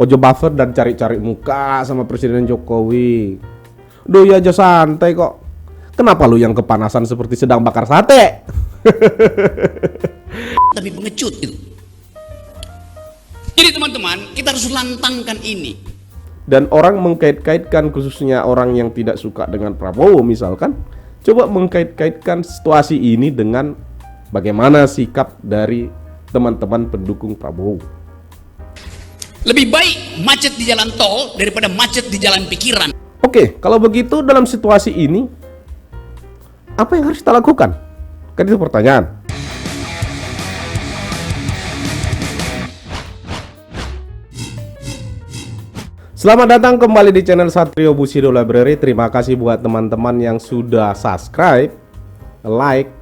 Ojo buffer dan cari-cari muka sama Presiden Jokowi. Doi aja santai kok. Kenapa lu yang kepanasan seperti sedang bakar sate? Tapi pengecut itu. Jadi teman-teman, kita harus lantangkan ini. Dan orang mengkait-kaitkan, khususnya orang yang tidak suka dengan Prabowo misalkan, coba mengkait-kaitkan situasi ini dengan bagaimana sikap dari teman-teman pendukung Prabowo. Lebih baik macet di jalan tol daripada macet di jalan pikiran. Oke, kalau begitu dalam situasi ini apa yang harus kita lakukan? Kan itu pertanyaan. Selamat datang kembali di channel Satrio Bushido Library. Terima kasih buat teman-teman yang sudah subscribe, like,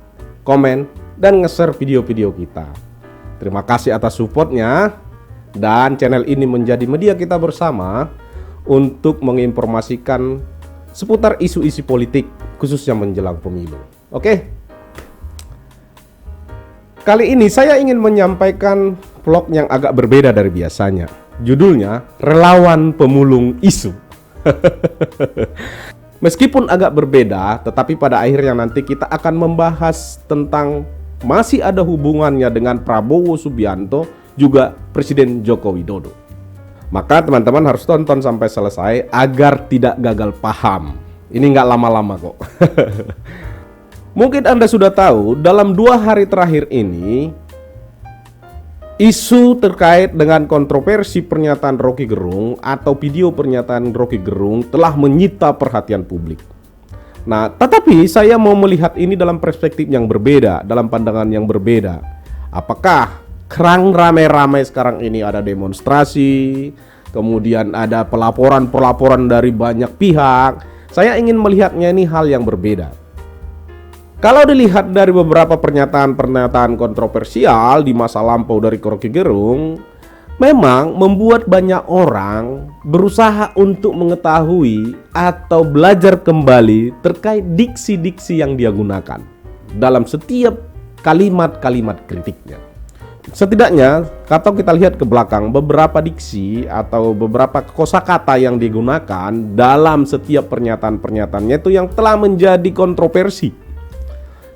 komen, dan nge-share video-video kita. Terima kasih atas supportnya. Dan channel ini menjadi media kita bersama untuk menginformasikan seputar isu-isu politik khususnya menjelang pemilu. Oke. Kali ini saya ingin menyampaikan vlog yang agak berbeda dari biasanya. Judulnya Relawan Pemulung Isu. Meskipun agak berbeda, tetapi pada akhirnya nanti kita akan membahas tentang masih ada hubungannya dengan Prabowo Subianto juga Presiden Joko Widodo. Maka teman-teman harus tonton sampai selesai agar tidak gagal paham. Ini nggak lama-lama kok. Mungkin Anda sudah tahu, dalam 2 hari terakhir ini isu terkait dengan kontroversi pernyataan Roky Gerung atau video pernyataan Roky Gerung telah menyita perhatian publik. Nah, tetapi saya mau melihat ini dalam perspektif yang berbeda, dalam pandangan yang berbeda. Apakah kerang ramai-ramai sekarang ini ada demonstrasi, kemudian ada pelaporan dari banyak pihak? Saya ingin melihatnya ini hal yang berbeda. Kalau dilihat dari beberapa pernyataan-pernyataan kontroversial di masa lampau dari Roky Gerung, memang membuat banyak orang berusaha untuk mengetahui atau belajar kembali terkait diksi-diksi yang dia gunakan dalam setiap kalimat-kalimat kritiknya. Setidaknya, kalau kita lihat ke belakang, beberapa diksi atau beberapa kosakata yang digunakan dalam setiap pernyataan-pernyataannya itu yang telah menjadi kontroversi,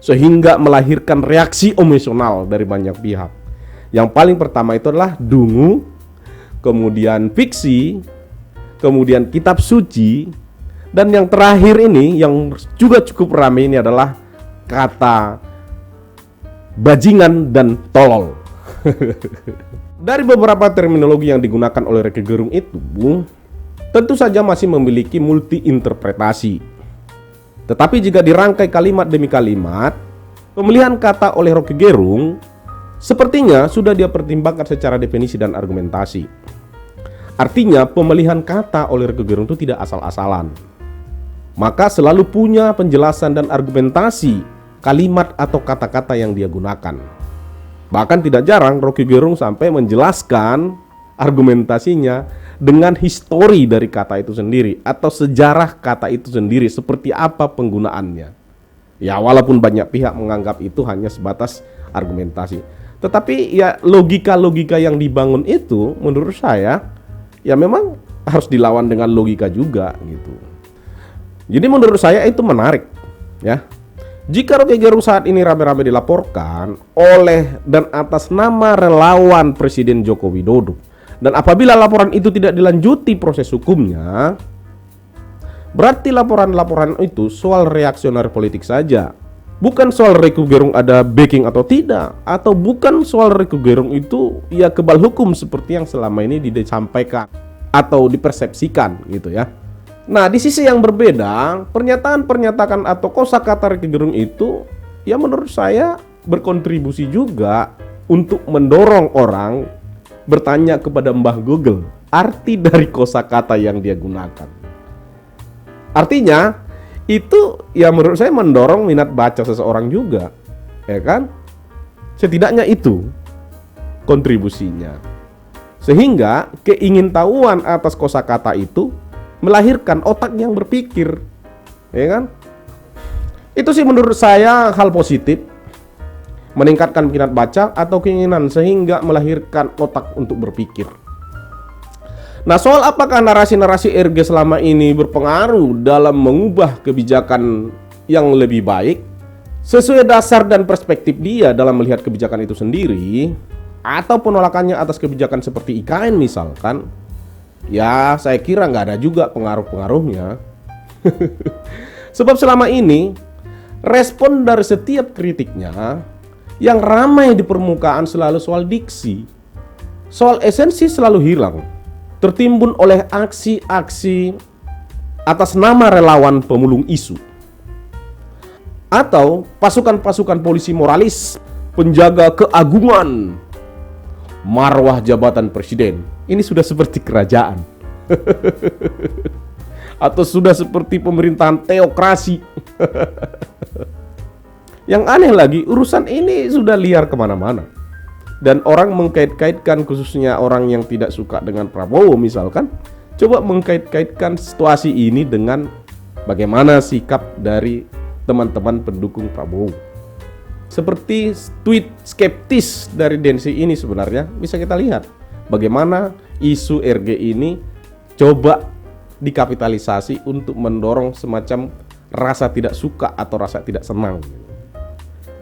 sehingga melahirkan reaksi emosional dari banyak pihak. Yang paling pertama itu adalah dungu, kemudian fiksi, kemudian kitab suci, dan yang terakhir ini yang juga cukup ramai ini adalah kata bajingan dan tolol. Dari beberapa terminologi yang digunakan oleh Roky Gerung itu tentu saja masih memiliki multi interpretasi. Tetapi jika dirangkai kalimat demi kalimat, pemilihan kata oleh Roky Gerung sepertinya sudah dia pertimbangkan secara definisi dan argumentasi. Artinya pemilihan kata oleh Roky Gerung itu tidak asal-asalan. Maka selalu punya penjelasan dan argumentasi kalimat atau kata-kata yang dia gunakan. Bahkan tidak jarang Roky Gerung sampai menjelaskan argumentasinya dengan histori dari kata itu sendiri atau sejarah kata itu sendiri, seperti apa penggunaannya. Ya, walaupun banyak pihak menganggap itu hanya sebatas argumentasi, tetapi ya logika-logika yang dibangun itu menurut saya ya memang harus dilawan dengan logika juga gitu. Jadi menurut saya itu menarik ya. Jika Roky Gerung saat ini rame-rame dilaporkan oleh dan atas nama relawan Presiden Joko Widodo, dan apabila laporan itu tidak dilanjuti proses hukumnya, berarti laporan-laporan itu soal reaksioner politik saja. Bukan soal Roky Gerung ada backing atau tidak, atau bukan soal Roky Gerung itu ya kebal hukum seperti yang selama ini disampaikan atau dipersepsikan gitu ya. Nah, di sisi yang berbeda, pernyataan-pernyataan atau kosakata Roky Gerung itu ya menurut saya berkontribusi juga untuk mendorong orang bertanya kepada Mbah Google arti dari kosakata yang dia gunakan. Artinya itu ya menurut saya mendorong minat baca seseorang juga, ya kan? Setidaknya itu kontribusinya. Sehingga keingintahuan atas kosakata itu melahirkan otak yang berpikir, ya kan? Itu sih menurut saya hal positif, meningkatkan minat baca atau keinginan sehingga melahirkan otak untuk berpikir. Nah, soal apakah narasi-narasi RG selama ini berpengaruh dalam mengubah kebijakan yang lebih baik sesuai dasar dan perspektif dia dalam melihat kebijakan itu sendiri, atau penolakannya atas kebijakan seperti IKN misalkan, ya saya kira nggak ada juga pengaruh-pengaruhnya. Sebab selama ini respon dari setiap kritiknya yang ramai di permukaan selalu soal diksi, soal esensi selalu hilang, tertimbun oleh aksi-aksi atas nama relawan pemulung isu atau pasukan-pasukan polisi moralis penjaga keagungan marwah jabatan presiden. Ini sudah seperti kerajaan atau sudah seperti pemerintahan teokrasi. Yang aneh lagi, urusan ini sudah liar kemana-mana. Dan orang mengkait-kaitkan, khususnya orang yang tidak suka dengan Prabowo misalkan, coba mengkait-kaitkan situasi ini dengan bagaimana sikap dari teman-teman pendukung Prabowo. Seperti tweet skeptis dari Densi ini sebenarnya bisa kita lihat bagaimana isu RG ini coba dikapitalisasi untuk mendorong semacam rasa tidak suka atau rasa tidak senang.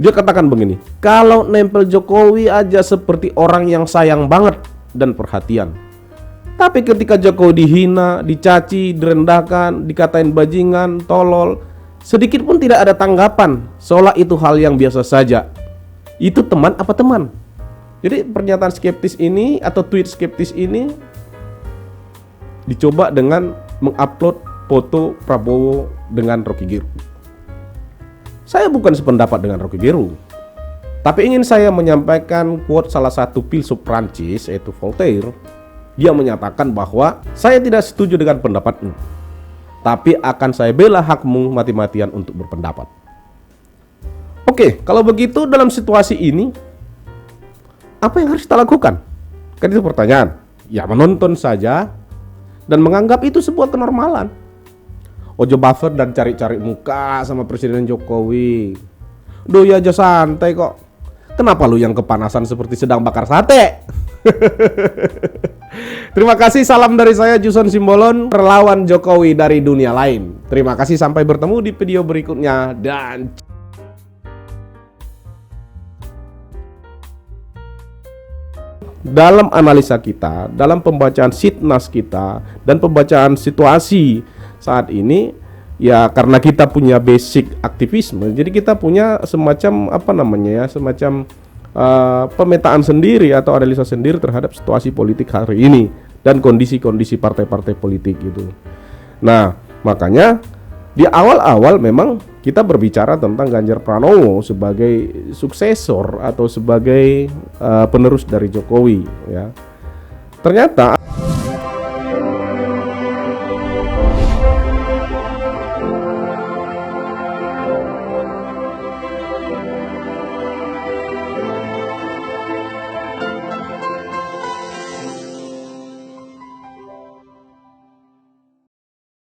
Dia katakan begini, kalau nempel Jokowi aja seperti orang yang sayang banget dan perhatian. Tapi ketika Jokowi dihina, dicaci, direndahkan, dikatain bajingan, tolol, sedikit pun tidak ada tanggapan, seolah itu hal yang biasa saja. Itu teman apa teman? Jadi pernyataan skeptis ini atau tweet skeptis ini dicoba dengan mengupload foto Prabowo dengan Rocky Gerung. Saya bukan sependapat dengan Rocky Gerung, tapi ingin saya menyampaikan quote salah satu filsuf Prancis, yaitu Voltaire. Dia menyatakan bahwa saya tidak setuju dengan pendapatmu, tapi akan saya bela hakmu mati-matian untuk berpendapat. Oke, kalau begitu dalam situasi ini apa yang harus kita lakukan? Kan itu pertanyaan. Ya menonton saja dan menganggap itu sebuah kenormalan. Ojo buffer dan cari-cari muka sama Presiden Jokowi. Doi aja santai kok. Kenapa lu yang kepanasan seperti sedang bakar sate? Terima kasih, salam dari saya Juson Simbolon, relawan Jokowi dari dunia lain. Terima kasih, sampai bertemu di video berikutnya dan dalam analisa kita, dalam pembacaan sitnas kita dan pembacaan situasi saat ini, ya karena kita punya basic aktivisme, jadi kita punya semacam semacam pemetaan sendiri atau analisa sendiri terhadap situasi politik hari ini dan kondisi-kondisi partai-partai politik gitu. Nah, makanya di awal-awal memang kita berbicara tentang Ganjar Pranowo sebagai suksesor atau sebagai penerus dari Jokowi, ya. Ternyata